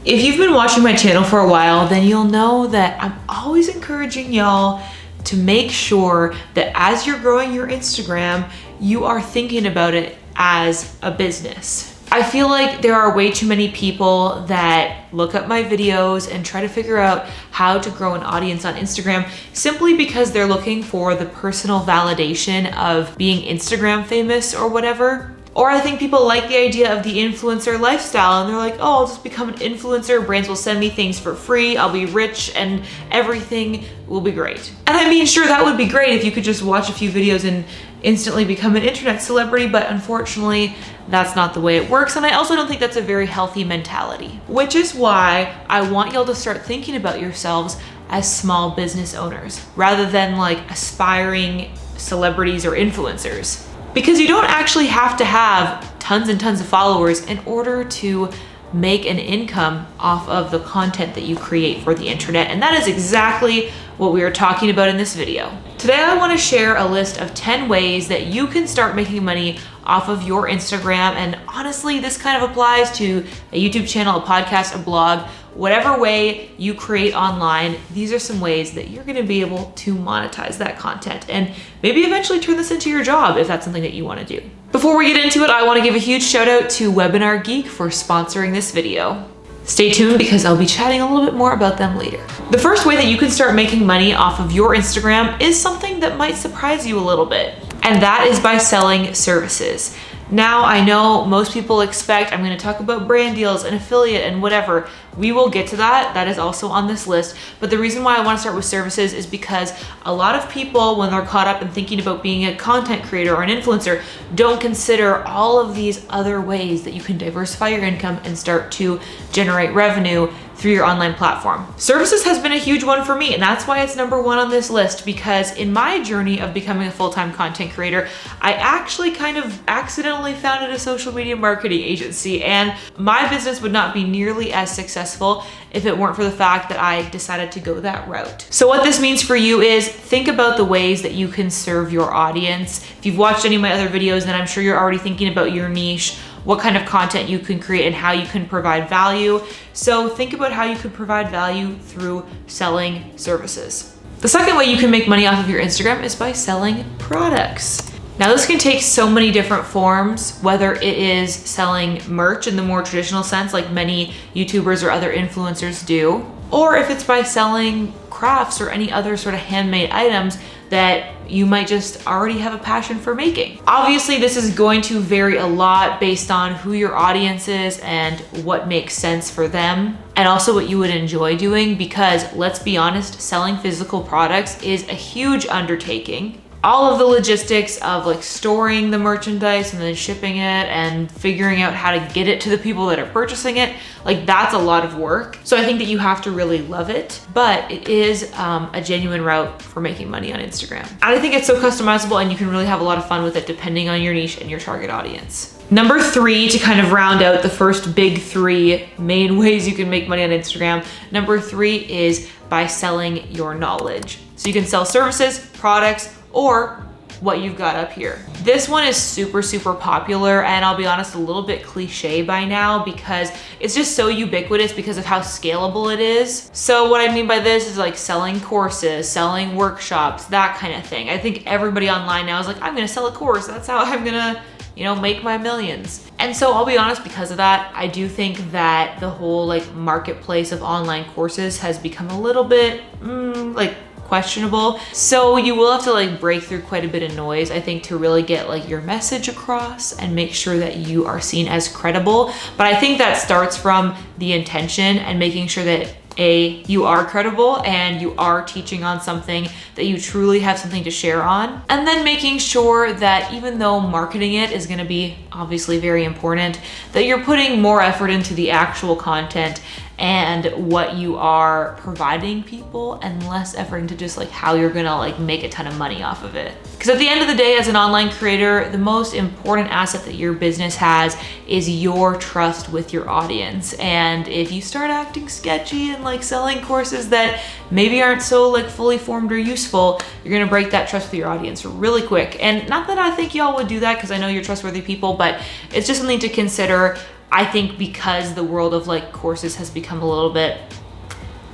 If you've been watching my channel for a while, then you'll know that I'm always encouraging y'all to make sure that as you're growing your Instagram, you are thinking about it as a business. I feel like there are way too many people that look up my videos and try to figure out how to grow an audience on Instagram simply because they're looking for the personal validation of being Instagram famous or whatever. Or I think people like the idea of the influencer lifestyle and they're like, oh, I'll just become an influencer, brands will send me things for free, I'll be rich and everything will be great. And I mean, sure, that would be great if you could just watch a few videos and instantly become an internet celebrity, but unfortunately, that's not the way it works. And I also don't think that's a very healthy mentality, which is why I want y'all to start thinking about yourselves as small business owners rather than like aspiring celebrities or influencers. Because you don't actually have to have tons and tons of followers in order to make an income off of the content that you create for the internet. And that is exactly what we are talking about in this video. Today, I want to share a list of 10 ways that you can start making money off of your Instagram. And honestly, this kind of applies to a YouTube channel, a podcast, a blog, whatever way you create online. These are some ways that you're going to be able to monetize that content and maybe eventually turn this into your job if that's something that you want to do. Before we get into it, I want to give a huge shout out to Webinar Geek for sponsoring this video. Stay tuned because I'll be chatting a little bit more about them later. The first way that you can start making money off of your Instagram is something that might surprise you a little bit, and that is by selling services. Now, I know most people expect I'm going to talk about brand deals and affiliate and whatever. We will get to that. That is also on this list. But the reason why I want to start with services is because a lot of people, when they're caught up in thinking about being a content creator or an influencer, don't consider all of these other ways that you can diversify your income and start to generate revenue through your online platform. Services has been a huge one for me, and that's why it's number one on this list, because in my journey of becoming a full-time content creator, I actually kind of accidentally founded a social media marketing agency, and my business would not be nearly as successful if it weren't for the fact that I decided to go that route. So what this means for you is think about the ways that you can serve your audience. If you've watched any of my other videos, then I'm sure you're already thinking about your niche, what kind of content you can create and how you can provide value. So think about how you could provide value through selling services. The second way you can make money off of your Instagram is by selling products. Now, this can take so many different forms, whether it is selling merch in the more traditional sense, like many YouTubers or other influencers do, or if it's by selling crafts or any other sort of handmade items that you might just already have a passion for making. Obviously, this is going to vary a lot based on who your audience is and what makes sense for them, and also what you would enjoy doing, because let's be honest, selling physical products is a huge undertaking. All of the logistics of like storing the merchandise and then shipping it and figuring out how to get it to the people that are purchasing it, like that's a lot of work. So I think that you have to really love it, but it is a genuine route for making money on Instagram. And I think it's so customizable and you can really have a lot of fun with it depending on your niche and your target audience. Number 3, to kind of round out the first big 3 main ways you can make money on Instagram, number 3 is by selling your knowledge. So you can sell services, products, or what you've got up here. This one is super, super popular, and I'll be honest, a little bit cliche by now because it's just so ubiquitous because of how scalable it is. So what I mean by this is like selling courses, selling workshops, that kind of thing. I think everybody online now is like, I'm gonna sell a course. That's how I'm gonna, make my millions. And so I'll be honest, because of that, I do think that the whole like marketplace of online courses has become a little bit questionable. So you will have to like break through quite a bit of noise, I think, to really get like your message across and make sure that you are seen as credible. But I think that starts from the intention and making sure that you are credible and you are teaching on something that you truly have something to share on. And then making sure that even though marketing it is going to be obviously very important, that you're putting more effort into the actual content and what you are providing people and less effort into just like how you're gonna like make a ton of money off of it. Because at the end of the day, as an online creator, the most important asset that your business has is your trust with your audience. And if you start acting sketchy and like selling courses that maybe aren't so like fully formed or useful, you're gonna break that trust with your audience really quick. And not that I think y'all would do that, because I know you're trustworthy people, but it's just something to consider I think because the world of like courses has become a little bit,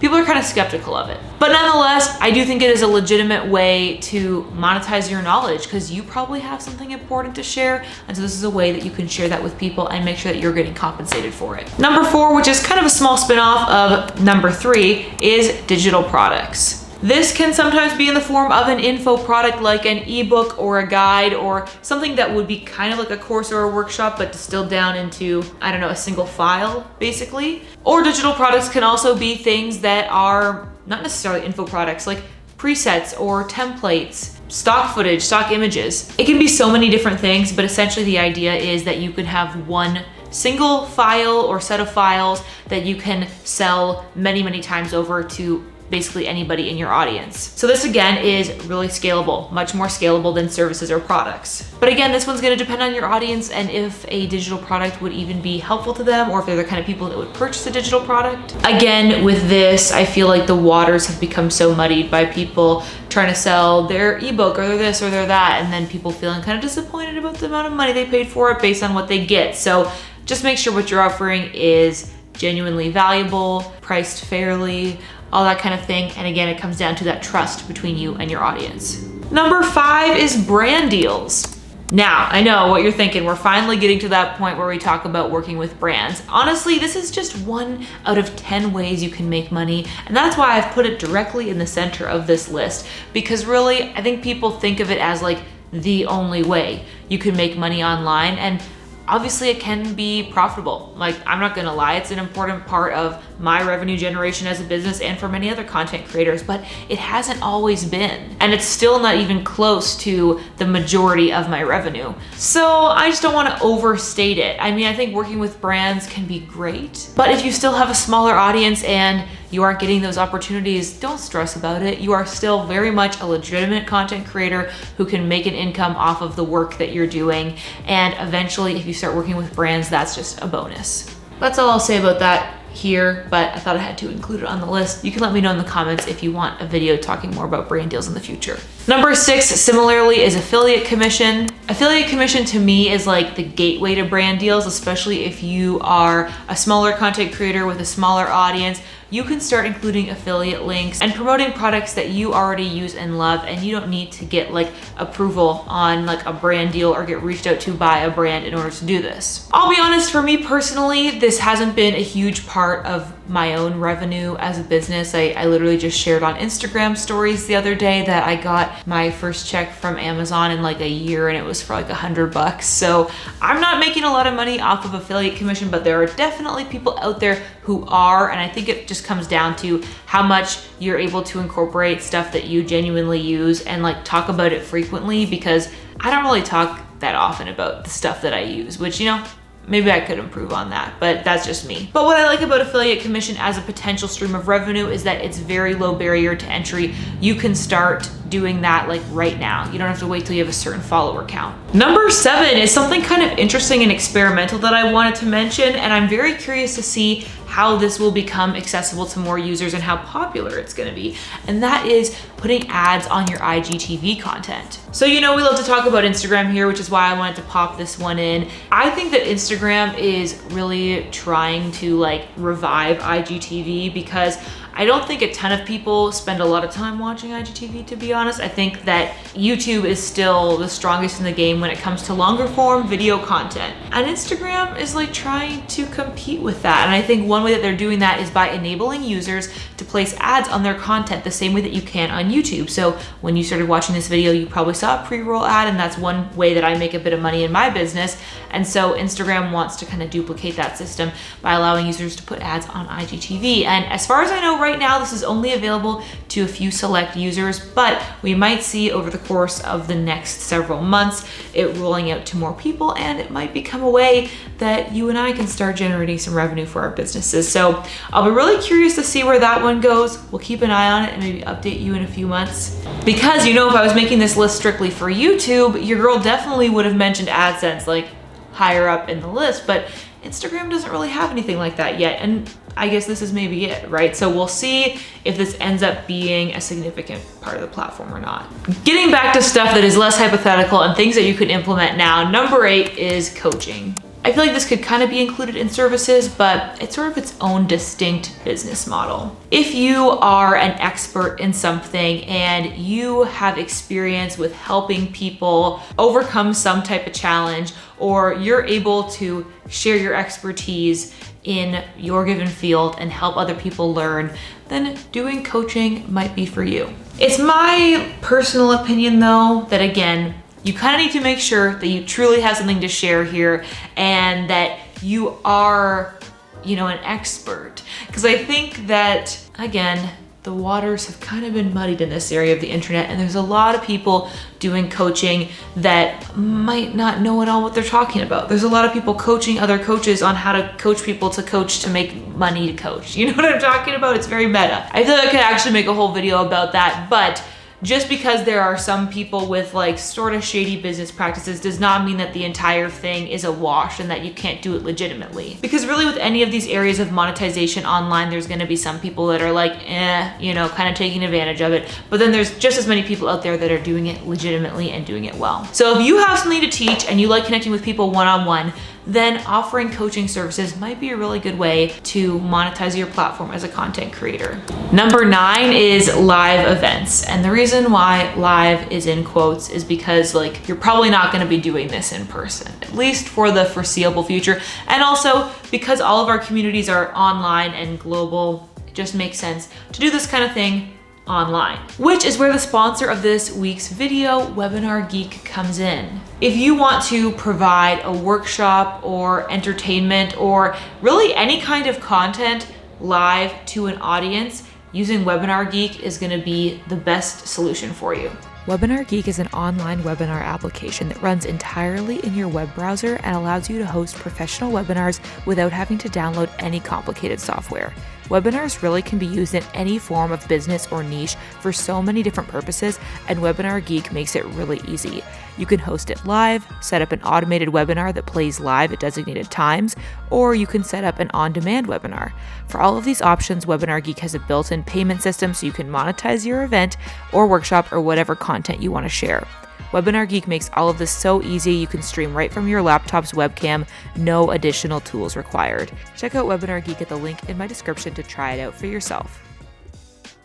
people are kind of skeptical of it. But nonetheless, I do think it is a legitimate way to monetize your knowledge because you probably have something important to share. And so this is a way that you can share that with people and make sure that you're getting compensated for it. Number 4, which is kind of a small spin-off of number 3, is digital products. This can sometimes be in the form of an info product like an ebook or a guide or something that would be kind of like a course or a workshop but distilled down into, I don't know, a single file basically. Or digital products can also be things that are not necessarily info products like presets or templates, stock footage, stock images. It can be so many different things, but essentially the idea is that you can have one single file or set of files that you can sell many, many times over to basically anybody in your audience. So this again is really scalable, much more scalable than services or products. But again, this one's gonna depend on your audience and if a digital product would even be helpful to them or if they're the kind of people that would purchase a digital product. Again, with this, I feel like the waters have become so muddied by people trying to sell their ebook or their this or their that, and then people feeling kind of disappointed about the amount of money they paid for it based on what they get. So just make sure what you're offering is genuinely valuable, priced fairly, all that kind of thing. And again, it comes down to that trust between you and your audience. Number 5 is brand deals. Now, I know what you're thinking. We're finally getting to that point where we talk about working with brands. Honestly, this is just 1 out of 10 ways you can make money. And that's why I've put it directly in the center of this list. Because really, I think people think of it as like the only way you can make money online. And obviously it can be profitable. Like, I'm not gonna lie, it's an important part of my revenue generation as a business and for many other content creators, but it hasn't always been. And it's still not even close to the majority of my revenue. So I just don't wanna overstate it. I mean, I think working with brands can be great, but if you still have a smaller audience and you aren't getting those opportunities, don't stress about it. You are still very much a legitimate content creator who can make an income off of the work that you're doing. And eventually, if you start working with brands, that's just a bonus. That's all I'll say about that here, but I thought I had to include it on the list. You can let me know in the comments if you want a video talking more about brand deals in the future. Number 6, similarly, is affiliate commission. Affiliate commission to me is like the gateway to brand deals, especially if you are a smaller content creator with a smaller audience. You can start including affiliate links and promoting products that you already use and love, and you don't need to get like approval on like a brand deal or get reached out to by a brand in order to do this. I'll be honest, for me personally, this hasn't been a huge part of my own revenue as a business. I literally just shared on Instagram stories the other day that I got my first check from Amazon in like a year, and it was for like $100. So I'm not making a lot of money off of affiliate commission, but there are definitely people out there who are, and I think it just comes down to how much you're able to incorporate stuff that you genuinely use and like talk about it frequently, because I don't really talk that often about the stuff that I use, which, you know, maybe I could improve on that, but that's just me. But what I like about affiliate commission as a potential stream of revenue is that it's very low barrier to entry. You can start doing that like right now. You don't have to wait till you have a certain follower count. Number 7 is something kind of interesting and experimental that I wanted to mention, and I'm very curious to see how this will become accessible to more users and how popular it's gonna be. And that is putting ads on your IGTV content. So, you know, we love to talk about Instagram here, which is why I wanted to pop this one in. I think that Instagram is really trying to like revive IGTV, because I don't think a ton of people spend a lot of time watching IGTV, to be honest. I think that YouTube is still the strongest in the game when it comes to longer form video content. And Instagram is like trying to compete with that. And I think one way that they're doing that is by enabling users to place ads on their content the same way that you can on YouTube. So when you started watching this video, you probably saw a pre-roll ad, and that's one way that I make a bit of money in my business. And so Instagram wants to kind of duplicate that system by allowing users to put ads on IGTV. And as far as I know right now, this is only available to a few select users, but we might see over the course of the next several months it rolling out to more people, and it might become a way that you and I can start generating some revenue for our businesses. So I'll be really curious to see where that one goes. We'll keep an eye on it and maybe update you in a few months. Because, you know, if I was making this list strictly for YouTube, your girl definitely would have mentioned AdSense like higher up in the list, but Instagram doesn't really have anything like that yet. And I guess this is maybe it, right? So we'll see if this ends up being a significant part of the platform or not. Getting back to stuff that is less hypothetical and things that you can implement now, number 8 is coaching. I feel like this could kind of be included in services, but it's sort of its own distinct business model. If you are an expert in something and you have experience with helping people overcome some type of challenge, or you're able to share your expertise in your given field and help other people learn, then doing coaching might be for you. It's my personal opinion though, that again, you kind of need to make sure that you truly have something to share here and that you are, an expert. Because I think that, again, the waters have kind of been muddied in this area of the internet, and there's a lot of people doing coaching that might not know at all what they're talking about. There's a lot of people coaching other coaches on how to coach people to coach to make money to coach. You know what I'm talking about? It's very meta. I feel like I could actually make a whole video about that, but just because there are some people with like sort of shady business practices does not mean that the entire thing is a wash and that you can't do it legitimately. Because really with any of these areas of monetization online, there's gonna be some people that are like, kind of taking advantage of it. But then there's just as many people out there that are doing it legitimately and doing it well. So if you have something to teach and you like connecting with people one-on-one, then offering coaching services might be a really good way to monetize your platform as a content creator. Number 9 is live events. And the reason why live is in quotes is because you're probably not gonna be doing this in person, at least for the foreseeable future. And also because all of our communities are online and global, it just makes sense to do this kind of thing online, which is where the sponsor of this week's video, Webinar Geek, comes in. If you want to provide a workshop or entertainment or really any kind of content live to an audience, using Webinar Geek is gonna be the best solution for you. Webinar Geek is an online webinar application that runs entirely in your web browser and allows you to host professional webinars without having to download any complicated software. Webinars really can be used in any form of business or niche for so many different purposes, and Webinar Geek makes it really easy. You can host it live, set up an automated webinar that plays live at designated times, or you can set up an on-demand webinar. For all of these options, Webinar Geek has a built-in payment system so you can monetize your event or workshop or whatever content you want to share. Webinar Geek makes all of this so easy you can stream right from your laptop's webcam, no additional tools required. Check out Webinar Geek at the link in my description to try it out for yourself.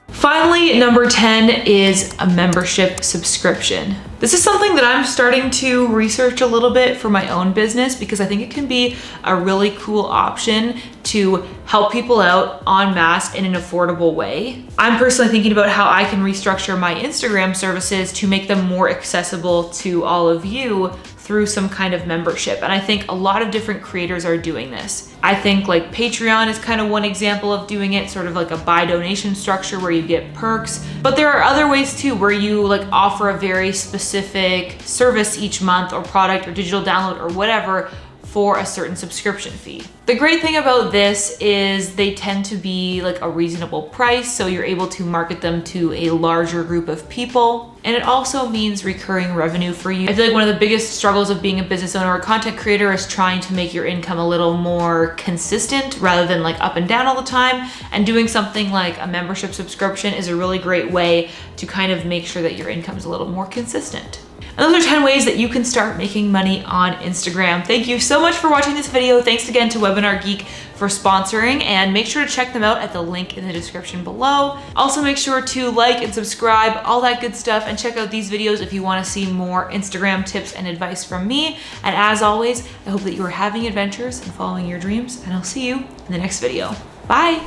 Finally, number 10 is a membership subscription. This is something that I'm starting to research a little bit for my own business because I think it can be a really cool option to help people out en masse in an affordable way. I'm personally thinking about how I can restructure my Instagram services to make them more accessible to all of you through some kind of membership. And I think a lot of different creators are doing this. I think Patreon is kind of one example of doing it, sort of like a buy donation structure where you get perks. But there are other ways too, where you offer a very specific service each month or product or digital download or whatever for a certain subscription fee. The great thing about this is they tend to be a reasonable price, so you're able to market them to a larger group of people. And it also means recurring revenue for you. I feel like one of the biggest struggles of being a business owner or a content creator is trying to make your income a little more consistent rather than up and down all the time. And doing something like a membership subscription is a really great way to kind of make sure that your income is a little more consistent. And those are 10 ways that you can start making money on Instagram. Thank you so much for watching this video. Thanks again to Webinar Geek for sponsoring, and make sure to check them out at the link in the description below. Also make sure to like and subscribe, all that good stuff, and check out these videos if you want to see more Instagram tips and advice from me. And as always, I hope that you are having adventures and following your dreams, and I'll see you in the next video. Bye.